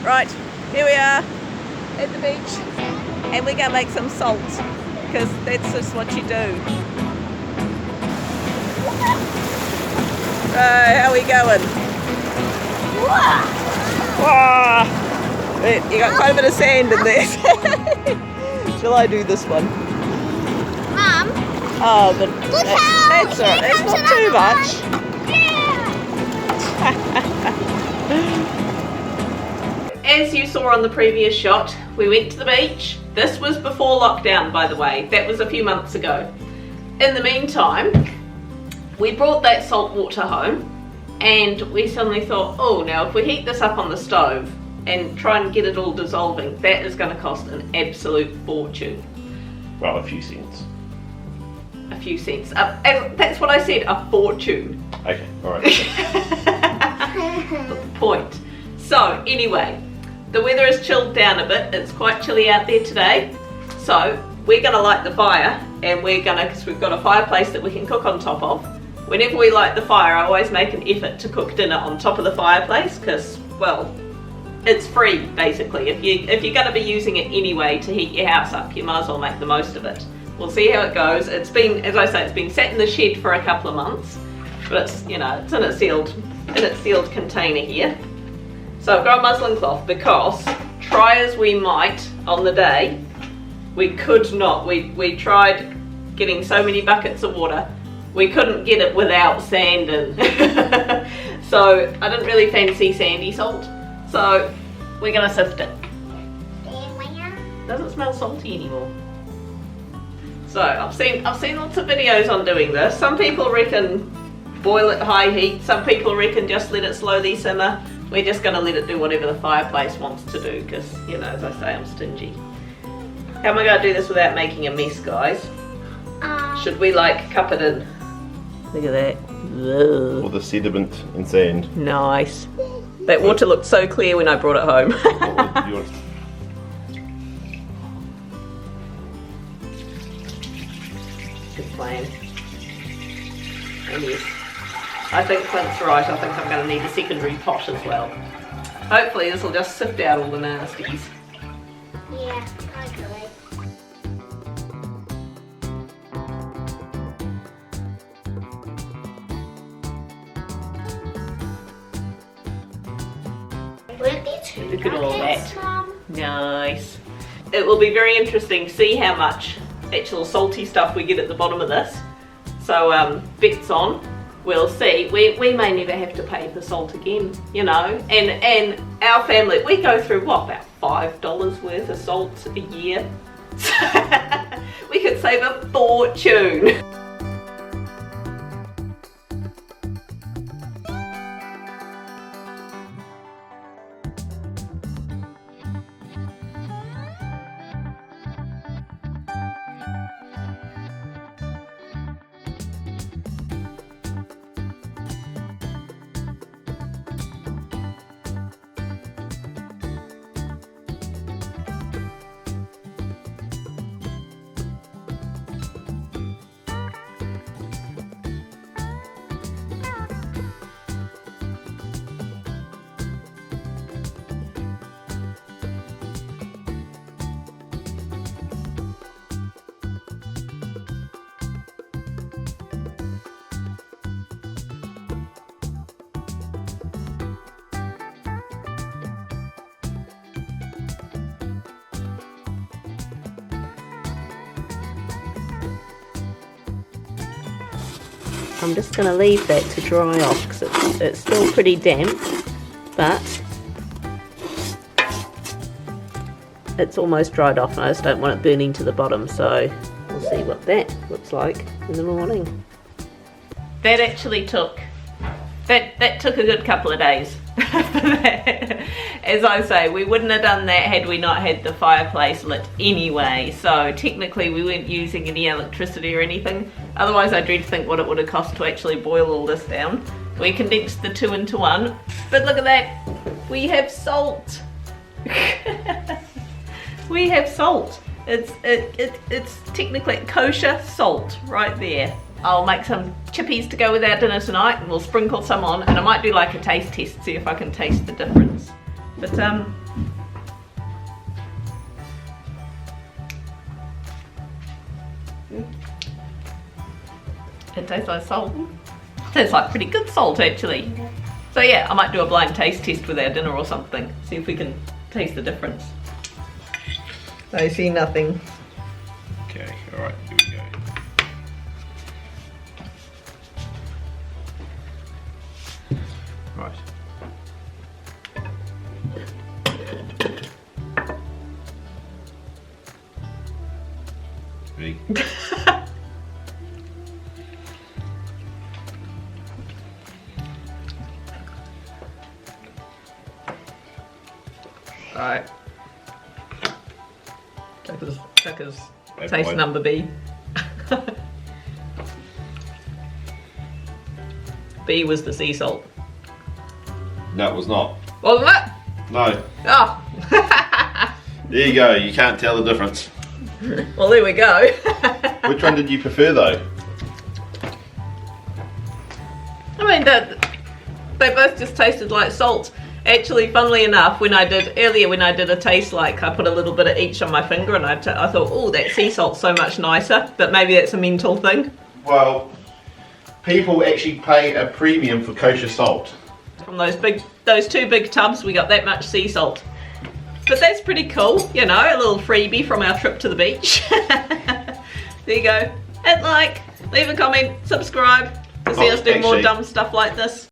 Right, here we are at the beach and we're going to make some salt because that's just what you do. How are we going? Wow. You got quite a bit of sand in there. Shall I do this one? Mum. Oh, but that's alright. It's not too much. As you saw on the previous shot, we went to the beach. This was before lockdown, by the way. That was a few months ago. In the meantime, we brought that salt water home and we suddenly thought, oh, now if we heat this up on the stove and try and get it all dissolving, that is going to cost an absolute fortune. Well, a few cents. A few cents. That's what I said, a fortune. Okay, alright. Point. So, anyway, the weather has chilled down a bit. It's quite chilly out there today. So, we're going to light the fire and because we've got a fireplace that we can cook on top of. Whenever we light the fire, I always make an effort to cook dinner on top of the fireplace because, well, it's free basically. If you're going to be using it anyway to heat your house up, you might as well make the most of it. We'll see how it goes. It's been, as I say, it's been sat in the shed for a couple of months, but it's, you know, it's in its sealed container here. So I've got a muslin cloth because try as we might on the day, we could not. We tried getting so many buckets of water. We couldn't get it without sand in. So I didn't really fancy sandy salt. So we're gonna sift it. Doesn't smell salty anymore. So I've seen lots of videos on doing this. Some people reckon boil it high heat. Some people reckon just let it slowly simmer. We're just gonna let it do whatever the fireplace wants to do because, you know, as I say, I'm stingy. How am I gonna do this without making a mess, guys? Should we like cup it in? Look at that. All the sediment and sand. Nice. That water looked so clear when I brought it home. Good plan. And yes, I think Clint's right. I think I'm going to need a secondary pot as well. Hopefully this will just sift out all the nasties. Yeah, I agree. Look at all that. Nice. It will be very interesting to see how much actual salty stuff we get at the bottom of this. So bets on. We'll see. We may never have to pay for salt again, you know. And our family, we go through what, about $5 worth of salt a year. We could save a fortune. I'm just going to leave that to dry off because it's still pretty damp, but it's almost dried off and I just don't want it burning to the bottom, so we'll see what that looks like in the morning. That actually took a good couple of days. As I say, we wouldn't have done that had we not had the fireplace lit anyway, so technically we weren't using any electricity or anything. Otherwise I dread to think what it would have cost to actually boil all this down. We condensed the two into one, but look at that, we have salt. We have salt. It's technically kosher salt right there. I'll make some chippies to go with our dinner tonight and we'll sprinkle some on, and I might do like a taste test, see if I can taste the difference. But it tastes like salt. Tastes like pretty good salt actually. So yeah, I might do a blind taste test with our dinner or something. See if we can taste the difference. I see nothing. Okay, alright, here we go. Right. Ready? Alright. Chuckers Hey, taste boy. number B. B was the sea salt. No, it was not. Wasn't it? No. Oh. There you go, you can't tell the difference. Well, there we go. Which one did you prefer though? I mean, they both just tasted like salt. Actually, funnily enough, when I did a taste, like I put a little bit of each on my finger, and I thought, oh, that sea salt's so much nicer. But maybe that's a mental thing. Well, people actually pay a premium for kosher salt. From those two big tubs, we got that much sea salt. But that's pretty cool, you know, a little freebie from our trip to the beach. There you go. Hit like, leave a comment, subscribe to see us do more actually- dumb stuff like this.